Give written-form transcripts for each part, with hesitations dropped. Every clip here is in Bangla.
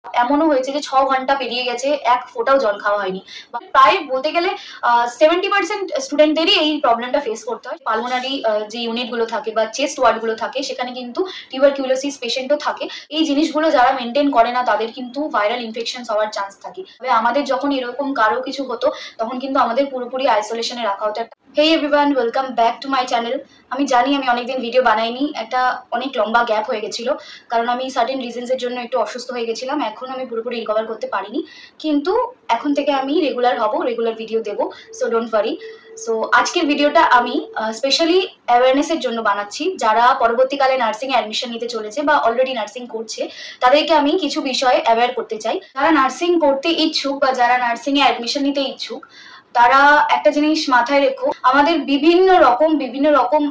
এমনও হয়েছে যে ৬ ঘন্টা পেরিয়ে গেছে, এক ফোঁটাও জল খাওয়া হয়নি। প্রায় বলতে গেলে 70% স্টুডেন্টদেরই এই প্রবলেমটা ফেস করতে হয়। পালমোনারি যে ইউনিটগুলো থাকে বা চেস্ট ওয়ার্ডগুলো থাকে সেখানে কিন্তু টিউবারকিউলোসিস পেশেন্টও থাকে। এই জিনিসগুলো যারা মেনটেন করে না তাদের কিন্তু ভাইরাল ইনফেকশনস হওয়ার চান্স থাকে। তবে আমাদের যখন এরকম কারো কিছু হতো তখন কিন্তু আমাদের পুরোপুরি আইসোলেশনে রাখা হতো। হেই everyone, welcome back to my channel. আমি জানি আমি অনেকদিন ভিডিও বানাইনি, একটা অনেক লম্বা গ্যাপ হয়ে গেছিল, কারণ আমি সার্টেন রিজনসের জন্য একটু অসুস্থ হয়ে গেছিলাম। এখন আমি পুরোপুরি রিকভার করতে পারিনি, কিন্তু এখন থেকে আমি রেগুলার হব, রেগুলার ভিডিও দেবো, সো ডোন্ট ওয়ারি। সো আজকের ভিডিওটা আমি স্পেশালি অ্যাওয়ারনেসের জন্য বানাচ্ছি। যারা পরবর্তীকালে নার্সিংয়ে অ্যাডমিশন নিতে চলেছে বা অলরেডি নার্সিং করছে তাদেরকে আমি কিছু বিষয়ে অ্যাওয়্যার করতে চাই। যারা নার্সিং করতে ইচ্ছুক বা যারা নার্সিংয়ে অ্যাডমিশন নিতে ইচ্ছুক তারা একটা জিনিস মাথায় রেখো, আমাদের বিভিন্ন রকম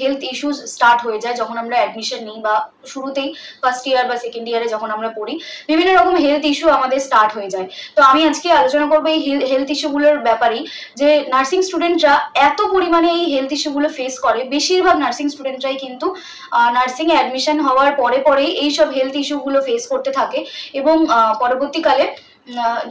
হেলথ ইস্যুস স্টার্ট হয়ে যায় যখন আমরা অ্যাডমিশন নিই বা শুরুতেই ফার্স্ট ইয়ার বা সেকেন্ড ইয়ারে যখন আমরা পড়ি, বিভিন্ন রকম হেলথ ইস্যু আমাদের স্টার্ট হয়ে যায়। তো আমি আজকে আলোচনা করবো এই হেলথ ইস্যুগুলোর ব্যাপারেই, যে নার্সিং স্টুডেন্টরা এত পরিমাণে এই হেলথ ইস্যুগুলো ফেস করে। বেশিরভাগ নার্সিং স্টুডেন্টরাই কিন্তু নার্সিংয়ে অ্যাডমিশন হওয়ার পরেই এইসব হেলথ ইস্যুগুলো ফেস করতে থাকে এবং পরবর্তীকালে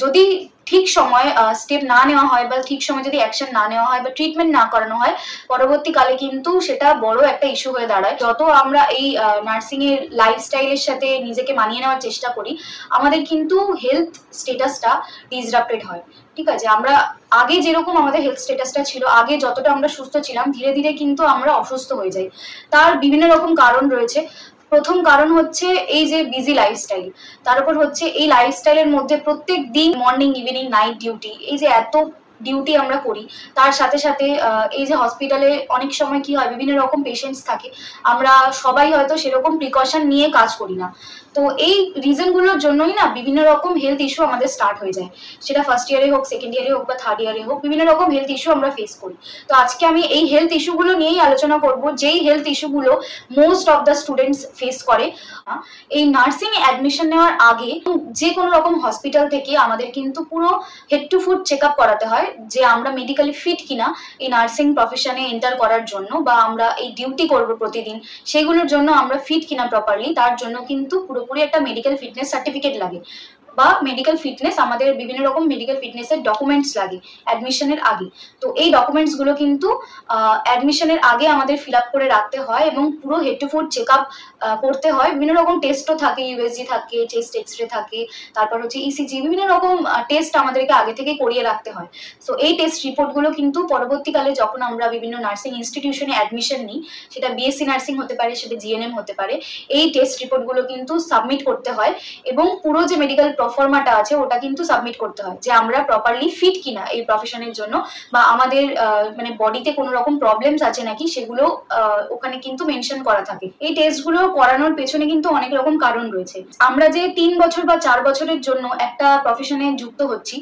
যদি ঠিক সময় স্টেপ না নেওয়া হয় বা ঠিক সময় যদি অ্যাকশন না নেওয়া হয় বা ট্রিটমেন্ট না করানো হয়, পরবর্তীকালে কিন্তু সেটা বড় একটা ইস্যু হয়ে দাঁড়ায়। যত আমরা এই নার্সিং এর লাইফস্টাইলের সাথে নিজেকে মানিয়ে নেওয়ার চেষ্টা করি, আমাদের কিন্তু হেলথ স্টেটাসটা ডিসরাপ্টেড হয়। ঠিক আছে, আমরা আগে যেরকম আমাদের হেলথ স্টেটাসটা ছিল, আগে যতটা আমরা সুস্থ ছিলাম, ধীরে ধীরে কিন্তু আমরা অসুস্থ হয়ে যাই। তার বিভিন্ন রকম কারণ রয়েছে। প্রথম কারণ হচ্ছে এই যে বিজি লাইফস্টাইল, তার উপর হচ্ছে এই লাইফস্টাইলের মধ্যে প্রত্যেক দিন মর্নিং ইভিনিং নাইট ডিউটি, এই যে এত ডিউটি আমরা করি, তার সাথে সাথে এই যে হসপিটালে অনেক সময় কি হয়, বিভিন্ন রকম পেশেন্টস থাকে, আমরা সবাই হয়তো সেরকম প্রিকশন নিয়ে কাজ করি না। তো এই রিজনগুলোর জন্যই না বিভিন্ন রকম হেলথ ইস্যু আমাদের স্টার্ট হয়ে যায়। সেটা ফার্স্ট ইয়ারে হোক, সেকেন্ড ইয়ারে হোক বা থার্ড ইয়ারে হোক, বিভিন্ন রকম হেলথ ইস্যু আমরা ফেস করি। তো আজকে আমি এই হেলথ ইস্যুগুলো নিয়েই আলোচনা করব, যেই হেলথ ইস্যুগুলো most of the students face করে। এই নার্সিং অ্যাডমিশন নেওয়ার আগে যে কোনো রকম হসপিটাল থেকে আমাদের কিন্তু পুরো head to foot check up করাতে হয়, যে আমরা মেডিকেলি ফিট কিনা এই নার্সিং প্রফেশনে এন্টার করার জন্য, বা আমরা এই ডিউটি করব প্রতিদিন সেগুলোর জন্য আমরা ফিট কিনা প্রপারলি, তার জন্য কিন্তু পুরোপুরি একটা মেডিকেল ফিটনেস সার্টিফিকেট লাগে বা মেডিকেল ফিটনেস, আমাদের বিভিন্ন রকম মেডিকেল ফিটনেসের ডকুমেন্টস লাগে অ্যাডমিশনের আগে। তো এই ডকুমেন্টসগুলো কিন্তু অ্যাডমিশনের আগে আমাদের ফিল আপ করে রাখতে হয় এবং পুরো head to foot check up করতে হয়। বিভিন্ন রকম টেস্টও থাকে, ইউএসজি থাকে, চেস্ট এক্সরে থাকে, তারপর হচ্ছে ইসিজি, বিভিন্ন রকম টেস্ট আমাদেরকে আগে থেকে করিয়ে রাখতে হয়। সো এই টেস্ট রিপোর্টগুলো কিন্তু পরবর্তীকালে যখন আমরা বিভিন্ন নার্সিং ইনস্টিটিউশনে অ্যাডমিশন নিই, সেটা বিএসসি নার্সিং হতে পারে, সেটা জিএনএম হতে পারে, এই টেস্ট রিপোর্টগুলো কিন্তু সাবমিট করতে হয় এবং পুরো যে মেডিকেল প্রফর্মাটা আছে ওটা কিন্তু সাবমিট করতে হয়, যে আমরা প্রপারলি ফিট কিনা এই প্রফেশনের জন্য, বা আমাদের মানে বডিতে কোনো রকম প্রবলেমস আছে নাকি সেগুলো ওখানে কিন্তু মেনশন করা থাকে। এই টেস্টগুলো করানোর পেছনে কিন্তু অনেক রকম কারণ রয়েছে। আমরা যে 3 বছর বা 4 বছরের জন্য একটা প্রফেশনে যুক্ত হচ্ছি,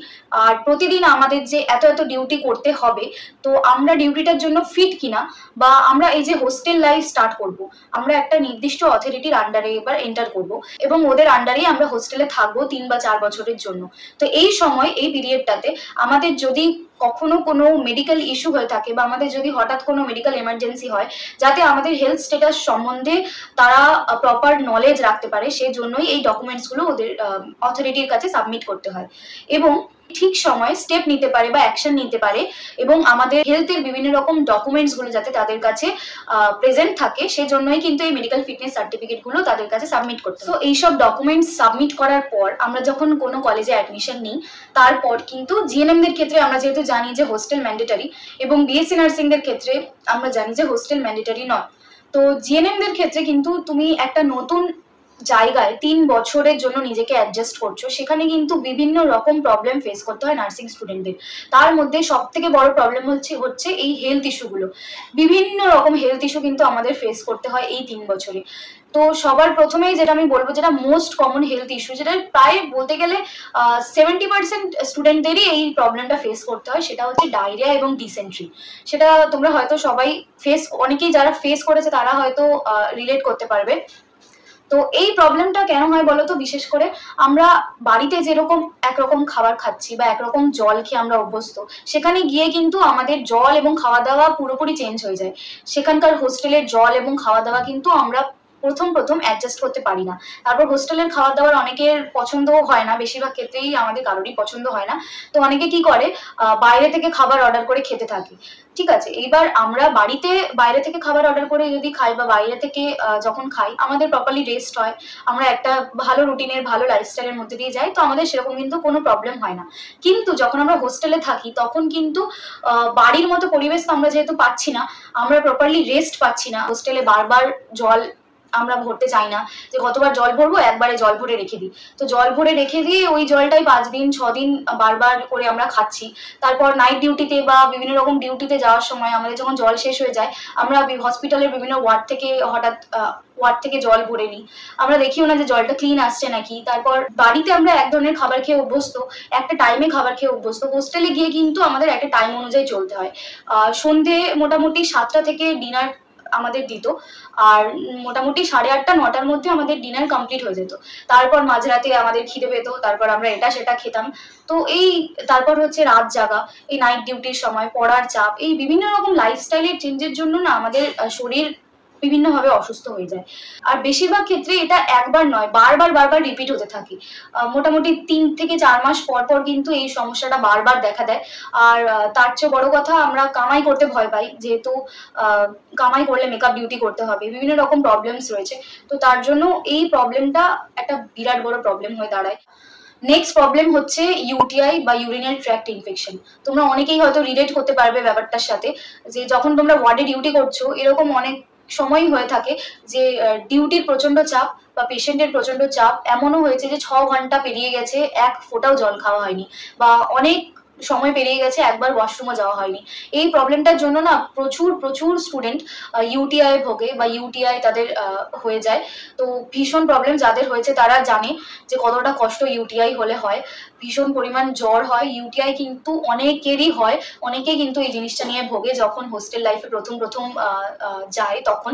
আর প্রতিদিন আমাদের যে এত এত ডিউটি করতে হবে, তো আমরা ডিউটিটার জন্য ফিট কিনা, বা আমরা এই যে হোস্টেল লাইফ স্টার্ট করব, আমরা একটা নির্দিষ্ট অথরিটির আন্ডারে এবার এন্টার করব এবং ওদের আন্ডারেই আমরা হোস্টেলে থাকবো 3 বা 4 বছরের জন্য। তো এই সময়, এই পিরিয়ডটাতে আমাদের যদি কখনো কোনো মেডিকেল ইস্যু হয়ে থাকে বা আমাদের যদি হঠাৎ কোনো মেডিকেল এমার্জেন্সি হয়, যাতে আমাদের হেলথ স্ট্যাটাস সম্বন্ধে তারা প্রপার নলেজ রাখতে পারে, সেই জন্যই এই ডকুমেন্টসগুলো ওদের অথরিটির কাছে সাবমিট করতে হয় এবং ঠিক সময় স্টেপ নিতে পারে বা অ্যাকশন নিতে পারে, এবং আমাদের হেলথের বিভিন্ন রকম ডকুমেন্টসগুলো যাতে তাদের কাছে প্রেজেন্ট থাকে, সেই জন্যই কিন্তু এই মেডিকেল ফিটনেস সার্টিফিকেটগুলো তাদের কাছে সাবমিট করতে হয়। তো এইসব ডকুমেন্টস সাবমিট করার পর আমরা যখন কোনো কলেজে অ্যাডমিশন নিই, তারপর কিন্তু জিএনএমদের ক্ষেত্রে আমরা যেহেতু জানি যে হোস্টেল ম্যান্ডেটারি, এবং বিএসসি নার্সিংদের ক্ষেত্রে আমরা জানি যে হোস্টেল ম্যান্ডেটারি নয়। তো জিএনএমদের ক্ষেত্রে কিন্তু তুমি একটা নতুন জায়গায় 3 বছরের জন্য নিজেকে অ্যাডজাস্ট করছো, সেখানে কিন্তু বিভিন্ন রকম প্রবলেম ফেস করতে হয় নার্সিং স্টুডেন্টদের। তার মধ্যে সব থেকে বড় প্রবলেম হচ্ছে এই হেলথ ইস্যুগুলো। বিভিন্ন রকম হেলথ ইস্যু কিন্তু আমাদের ফেস করতে হয় এই 3 বছরে। তো সবার প্রথমেই যেটা আমি বলবো, যেটা মোস্ট কমন হেলথ ইস্যু, যেটা প্রায় বলতে গেলে 70% স্টুডেন্টদেরই এই প্রবলেমটা ফেস করতে হয়, সেটা হচ্ছে ডায়রিয়া এবং ডিসেন্ট্রি। সেটা তোমরা হয়তো সবাই অনেকেই যারা ফেস করেছে তারা হয়তো রিলেট করতে পারবে। তো এই প্রবলেমটা কেন হয় বলতো? বিশেষ করে আমরা বাড়িতে যেরকম একরকম খাবার খাচ্ছি বা একরকম জল খেয়ে আমরা অভ্যস্ত, সেখানে গিয়ে কিন্তু আমাদের জল এবং খাওয়া দাওয়া পুরোপুরি চেঞ্জ হয়ে যায়। সেখানকার হোস্টেলের জল এবং খাওয়া দাওয়া কিন্তু আমরা প্রথম অ্যাডজাস্ট করতে পারি না। তারপর হোস্টেলের খাবার দাবার অনেকের পছন্দও হয় না, বেশিরভাগ ক্ষেত্রেই আমাদের কারোরই পছন্দ হয় না। তো অনেকে কি করে বাইরে থেকে খাবার অর্ডার করে খেতে থাকে। ঠিক আছে, এইবার আমরা বাড়িতে বাইরে থেকে খাবার অর্ডার করে যদি খাই বা বাইরে থেকে যখন খাই আমাদের প্রপারলি রেস্ট হয়, আমরা একটা ভালো রুটিনের ভালো লাইফস্টাইলের মধ্যে দিয়ে যাই, তো আমাদের সেরকম কিন্তু কোনো প্রবলেম হয় না। কিন্তু যখন আমরা হোস্টেলে থাকি তখন কিন্তু বাড়ির মতো পরিবেশ তো আমরা যেহেতু পাচ্ছি না, আমরা প্রপারলি রেস্ট পাচ্ছি না। হোস্টেলে বারবার জল আমরা ভরতে চাই না, যে কতবার জল ভরবো, একবারে জল ভরে রেখে দিই। তো জল ভরে রেখে দিয়ে ওই জলটাই 5 দিন 6 দিন বারবার করে আমরা খাচ্ছি। তারপর নাইট ডিউটিতে বা বিভিন্ন রকম ডিউটিতে যাওয়ার সময় আমাদের যখন জল শেষ হয়ে যায়, আমরা হসপিটালের বিভিন্ন ওয়ার্ড থেকে জল ভরে নিই। আমরা দেখিও না যে জলটা ক্লিন আসছে নাকি। তারপর বাড়িতে আমরা এক ধরনের খাবার খেয়ে অভ্যস্ত, একটা টাইমে খাবার খেয়ে অভ্যস্ত। হোস্টেলে গিয়ে কিন্তু আমাদের একটা টাইম অনুযায়ী চলতে হয়। সন্ধে মোটামুটি 7টা থেকে ডিনার আমাদের দিত, আর মোটামুটি 8:30-9টার মধ্যে আমাদের ডিনার কমপ্লিট হয়ে যেত। তারপর মাঝরাতে আমাদের খিদে পেত, তারপর আমরা এটা সেটা খেতাম। তো এই তারপর হচ্ছে রাত জাগা, এই নাইট ডিউটির সময় পড়ার চাপ, এই বিভিন্ন রকম লাইফস্টাইলের চেঞ্জের জন্য না আমাদের শরীর বিভিন্নভাবে অসুস্থ হয়ে যায়। আর বেশিরভাগ ক্ষেত্রে এটা একবার নয়, বারবার রিপিট হতে থাকে। মোটামুটি 3 থেকে 4 মাস পর পর কিন্তু এই সমস্যাটা বারবার দেখা দেয়। আর তার চেয়ে বড় কথা, আমরা কামাই করতে ভয় পাই, যেহেতু কামাই করলে মেকআপ ডিউটি করতে হবে, বিভিন্ন রকম প্রবলেমস রয়েছে। তো তার জন্য এই প্রবলেমটা একটা বিরাট বড় প্রবলেম হয়ে দাঁড়ায়। নেক্সট প্রবলেম হচ্ছে ইউটিআই বা ইউরিনারি ট্র্যাক্ট ইনফেকশন। তোমরা অনেকেই হয়তো রিলেট করতে পারবে ব্যাপারটার সাথে, যে যখন তোমরা ওয়ার্ডে ডিউটি করছো এরকম অনেক সময়ই হয়ে থাকে যে ডিউটির প্রচন্ড চাপ বা পেশেন্টের প্রচন্ড চাপ, এমনও হয়েছে যে 6 ঘন্টা পেরিয়ে গেছে, এক ফোঁটাও জল খাওয়া হয়নি, বা অনেক সময় পেরিয়ে গেছে, একবার ওয়াশরুমে যাওয়া হয়নি। এই প্রবলেমটার জন্য না প্রচুর স্টুডেন্ট ইউটিআই ভোগে বা ইউটিআই তাদের হয়ে যায়। তো ভীষণ প্রবলেম যাদের হয়েছে তারা জানে যে কতটা কষ্ট ইউটিআই হলে হয়। ভীষণ পরিমাণ জ্বর হয়, ইউটিআই কিন্তু অনেকেরই হয়, অনেকেই কিন্তু এই জিনিসটা নিয়ে ভোগে যখন হোস্টেল লাইফে প্রথম যায় তখন।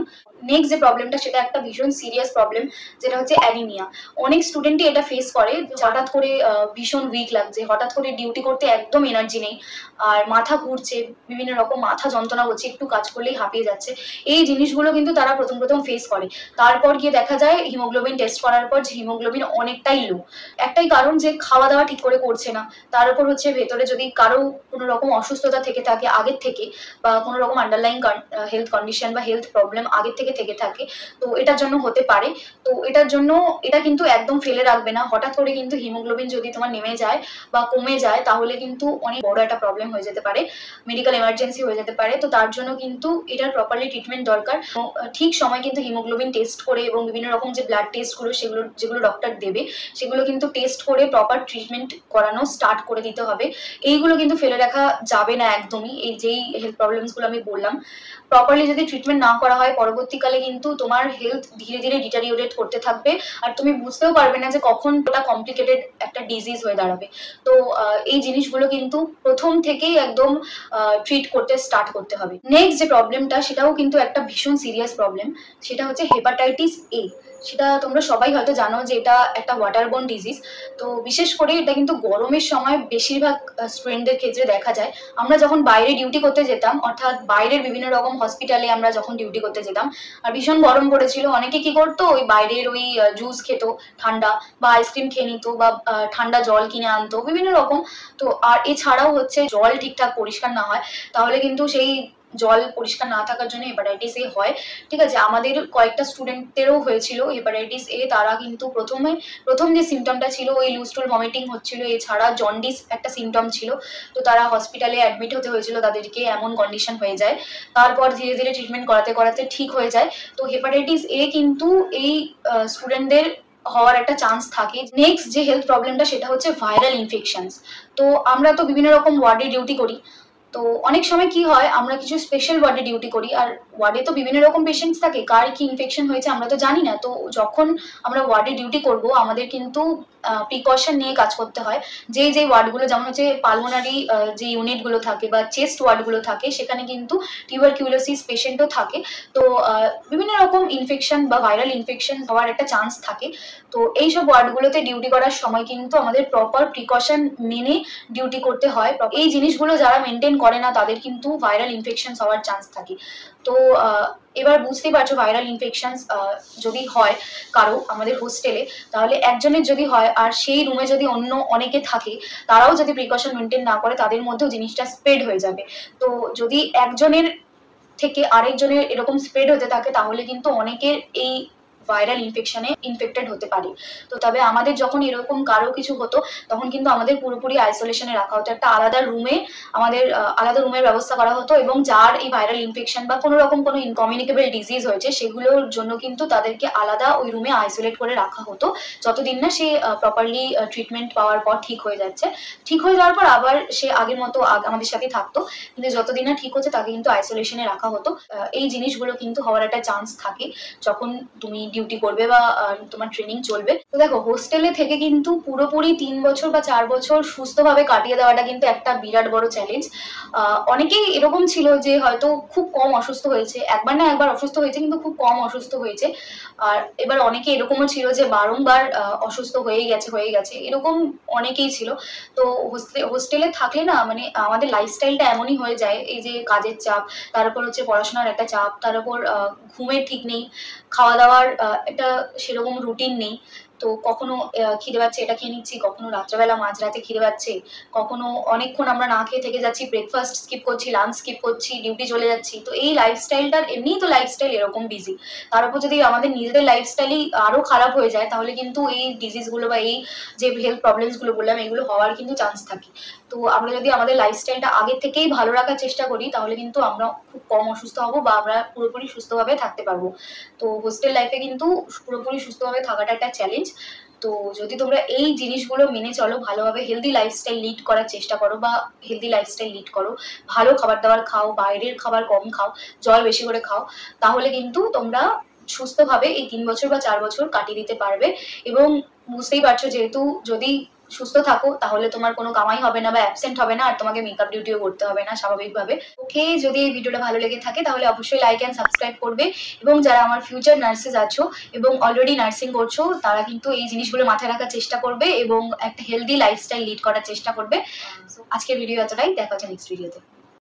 নেক্সট যে প্রবলেমটা, সেটা একটা ভীষণ সিরিয়াস প্রবলেম, যেটা হচ্ছে অ্যানিমিয়া। অনেক স্টুডেন্টই এটা ফেস করে, হঠাৎ করে ভীষণ উইক লাগছে, হঠাৎ করে ডিউটি করতে একদম এনার্জি নেই, আর মাথা ঘুরছে, বিভিন্ন রকম মাথা যন্ত্রণা হচ্ছে, একটু কাজ করলেই হাঁপিয়ে যাচ্ছে। এই জিনিসগুলো কিন্তু তারা প্রথম ফেস করে। তারপর গিয়ে দেখা যায় হিমোগ্লোবিন টেস্ট করার পর যে হিমোগ্লোবিন অনেকটাই লো। একটাই কারণ যে খাওয়া দাওয়া ঠিক করে করছে না। তার উপর হচ্ছে ভেতরে যদি কারো কোনো রকম অসুস্থতা থেকে থাকে আগের থেকে, বা কোনো রকম আন্ডারলাইং হেলথ কন্ডিশন বা হেলথ প্রবলেম আগের থেকে থাকে, তো এটার জন্য হতে পারে। তো এটার জন্য এটা কিন্তু একদম ফেলে রাখবে না। হঠাৎ করে কিন্তু হিমোগ্লোবিন যদি তোমার নেমে যায় বা কমে যায়, তাহলে কিন্তু অনেক বড় একটা প্রবলেম হয়ে যেতে পারে, মেডিকেল এমার্জেন্সি হয়ে যেতে পারে। তো তার জন্য কিন্তু এটার প্রপারলি ট্রিটমেন্ট দরকার। ঠিক সময় কিন্তু হিমোগ্লোবিন টেস্ট করে এবং বিভিন্ন রকম যে ব্লাড টেস্টগুলো যেগুলো ডক্টর দেবে, সেগুলো কিন্তু টেস্ট করে প্রপার ট্রিটমেন্ট করানো স্টার্ট করে দিতে হবে। এইগুলো কিন্তু ফেলে রাখা যাবে না একদমই। এই যেই হেলথ প্রবলেমসগুলো আমি বললাম, প্রপারলি যদি ট্রিটমেন্ট না করা হয়, পরবর্তীকালে কিন্তু তোমার হেলথ ধীরে ডিটারিওরেট করতে থাকবে, আর তুমি বুঝতেও পারবে না যে কখন ওটা কমপ্লিকেটেড একটা ডিজিজ হয়ে দাঁড়াবে। তো এই জিনিসগুলো কিন্তু প্রথম থেকেই একদম ট্রিট করতে স্টার্ট করতে হবে। নেক্সট যে প্রবলেমটা, সেটাও কিন্তু একটা ভীষণ সিরিয়াস প্রবলেম, সেটা হচ্ছে হেপাটাইটিস এ। সেটা তোমরা সবাই হয়তো জানো যে এটা একটা ওয়াটারবোর্ন ডিজিজ। তো বিশেষ করে এটা কিন্তু গরমের সময় বেশিরভাগ স্টুডেন্টদের ক্ষেত্রে দেখা যায়। আমরা যখন বাইরে ডিউটি করতে যেতাম, অর্থাৎ বাইরের বিভিন্ন রকম হসপিটালে আমরা যখন ডিউটি করতে যেতাম, আর ভীষণ গরম পড়েছিল, অনেকে কি করতো, ওই বাইরের ওই জুস খেতো ঠান্ডা, বা আইসক্রিম খেয়ে নিত, বা ঠান্ডা জল কিনে আনতো বিভিন্ন রকম। তো আর এছাড়াও হচ্ছে জল ঠিকঠাক পরিষ্কার না হয়, তাহলে কিন্তু সেই জল পরিষ্কার না থাকার জন্য হেপাটাইটিস এ হয়। ঠিক আছে, আমাদের কয়েকটা স্টুডেন্টদেরও হয়েছিল হেপাটাইটিস এ। তারা কিন্তু প্রথম যে সিমটমটা ছিল ওই লুজ টুল ভমিটিং হচ্ছিল, এছাড়া জন্ডিস একটা সিমটম ছিল। তো তারা হসপিটালে অ্যাডমিট হতে হয়েছিল তাদেরকে, এমন কন্ডিশন হয়ে যায়। তারপর ধীরে ট্রিটমেন্ট করাতে ঠিক হয়ে যায়। তো হেপাটাইটিস এ কিন্তু এই স্টুডেন্টদের হওয়ার একটা চান্স থাকে। নেক্সট যে হেলথ প্রবলেমটা, সেটা হচ্ছে ভাইরাল ইনফেকশনস। তো আমরা তো বিভিন্ন রকম ওয়ার্ডে ডিউটি করি। তো অনেক সময় কি হয়, আমরা কিছু স্পেশাল ওয়ার্ডে ডিউটি করি, আর ওয়ার্ডে তো বিভিন্ন রকম পেশেন্টস থাকে, কার কি ইনফেকশন হয়েছে আমরা তো জানি না। তো যখন আমরা ওয়ার্ডে ডিউটি করব, আমাদের কিন্তু প্রিকশন নিয়ে কাজ করতে হয়। যেই ওয়ার্ডগুলো, যেমন হচ্ছে পালমোনারি যে ইউনিটগুলো থাকে বা চেস্ট ওয়ার্ডগুলো থাকে, সেখানে কিন্তু টিউবারকিউলোসিস পেশেন্টও থাকে। তো বিভিন্ন রকম ইনফেকশন বা ভাইরাল ইনফেকশন হওয়ার একটা চান্স থাকে। তো এইসব ওয়ার্ডগুলোতে ডিউটি করার সময় কিন্তু আমাদের প্রপার প্রিকশন মেনে ডিউটি করতে হয়। এই জিনিসগুলো যারা মেনটেন করে না, তাদের কিন্তু ভাইরাল ইনফেকশন হওয়ার চান্স থাকে। তো এবার বুঝতেই পারছো ভাইরাল ইনফেকশন যদি হয় কারো আমাদের হোস্টেলে, তাহলে একজনের যদি হয় আর সেই রুমে যদি অন্য অনেকে থাকে, তারাও যদি প্রিকশন মেনটেন না করে, তাদের মধ্যেও জিনিসটা স্প্রেড হয়ে যাবে। তো যদি একজনের থেকে আরেকজনের এরকম স্প্রেড হতে থাকে, তাহলে কিন্তু অনেকের এই ভাইরাল ইনফেকশনে ইনফেক্টেড হতে পারে। তো তবে আমাদের যখন এরকম কারো কিছু হতো, তখন কিন্তু আমাদের পুরোপুরি আইসোলেশনে রাখা হতো, একটা আলাদা রুমে আমাদের আলাদা রুমের ব্যবস্থা করা হতো, এবং যার এই ভাইরাল ইনফেকশন বা কোনো রকম কোনো ইনকমিউনিকেবল ডিজিজ হয়েছে, সেগুলোর জন্য কিন্তু তাদেরকে আলাদা ওই রুমে আইসোলেট করে রাখা হতো, যতদিন না সে প্রপারলি ট্রিটমেন্ট পাওয়ার পর ঠিক হয়ে যাচ্ছে। ঠিক হয়ে যাওয়ার পর আবার সে আগের মতো আমাদের সাথে থাকতো, কিন্তু যতদিন না ঠিক হচ্ছে তাকে কিন্তু আইসোলেশনে রাখা হতো। এই জিনিসগুলো কিন্তু হওয়ার একটা চান্স থাকে যখন তুমি ডিউটি করবে বা তোমার ট্রেনিং চলবে। তো দেখো, হোস্টেলে থেকে কিন্তু পুরোপুরি 3 বছর বা 4 বছর সুস্থভাবে কাটিয়ে দেওয়াটা কিন্তু একটা বিরাট বড় চ্যালেঞ্জ। অনেকেই এরকম ছিল যে হয়তো খুব কম অসুস্থ হয়েছে, একবার না একবার অসুস্থ হয়েছে, কিন্তু খুব কম অসুস্থ হয়েছে। আর এবার অনেকে এরকমও ছিল যে বারংবার অসুস্থ হয়ে গেছে, এরকম অনেকেই ছিল। তো হোস্টেলে থাকলে না, মানে আমাদের লাইফস্টাইলটা এমনই হয়ে যায়, এই যে কাজের চাপ, তার উপর হচ্ছে পড়াশোনার একটা চাপ, তার উপর ঘুমের ঠিক নেই, খাওয়া দাওয়ার একটা সেরকম রুটিন নেই। তো কখনো খিদে পাচ্ছে এটা খেয়ে নিচ্ছি, কখনো রাত্রেবেলা মাঝরাতে খিদে পাচ্ছে, কখনো অনেকক্ষণ আমরা না খেয়ে থেকে যাচ্ছি, ব্রেকফাস্ট স্কিপ করছি, লাঞ্চ স্কিপ করছি, ডিউটি চলে যাচ্ছি। তো এই লাইফস্টাইলটার, এমনিই তো লাইফস্টাইল এরকম বিজি, তার উপর যদি আমাদের নিজেদের লাইফস্টাইলই আরো খারাপ হয়ে যায়, তাহলে কিন্তু এই ডিজিজগুলো বা এই যে হেলথ প্রবলেমস গুলো বললাম, এগুলো হওয়ার কিন্তু চান্স থাকে। তো আমরা যদি আমাদের লাইফস্টাইলটা আগে থেকেই ভালো রাখার চেষ্টা করি, তাহলে কিন্তু আমরা খুব কম অসুস্থ হব বা আমরা পুরোপুরি সুস্থভাবে থাকতে পারবো। তো হোস্টেল লাইফে কিন্তু পুরোপুরি সুস্থভাবে থাকাটা একটা চ্যালেঞ্জ। তো যদি তোমরা এই জিনিসগুলো মেনে চলো, ভালোভাবে হেলদি লাইফস্টাইল লিড করার চেষ্টা করো, বা হেলদি লাইফস্টাইল লিড করো, ভালো খাবার দাবার খাও, বাইরের খাবার কম খাও, জল বেশি করে খাও, তাহলে কিন্তু তোমরা সুস্থভাবে এই 3 বছর বা 4 বছর কাটিয়ে দিতে পারবে। এবং বুঝতেই পারছো, যেহেতু যদি সুস্থ থাকো, তাহলে তোমার কোনো কামাই হবে না বা অ্যাবসেন্ট হবে না, আর তোমাকে মেকআপ ডিউটিও করতে হবে না স্বাভাবিকভাবে। ওকে, যদি এই ভিডিওটা ভালো লেগে থাকে, তাহলে অবশ্যই লাইক অ্যান্ড সাবস্ক্রাইব করবে। এবং যারা আমার ফিউচার নার্সেস আছো এবং অলরেডি নার্সিং করছো, তারা কিন্তু এই জিনিসগুলো মাথায় রাখার চেষ্টা করবে এবং একটা হেলদি লাইফস্টাইল লিড করার চেষ্টা করবে। আজকের ভিডিও এতটাই, দেখা হচ্ছে নেক্সট ভিডিওতে।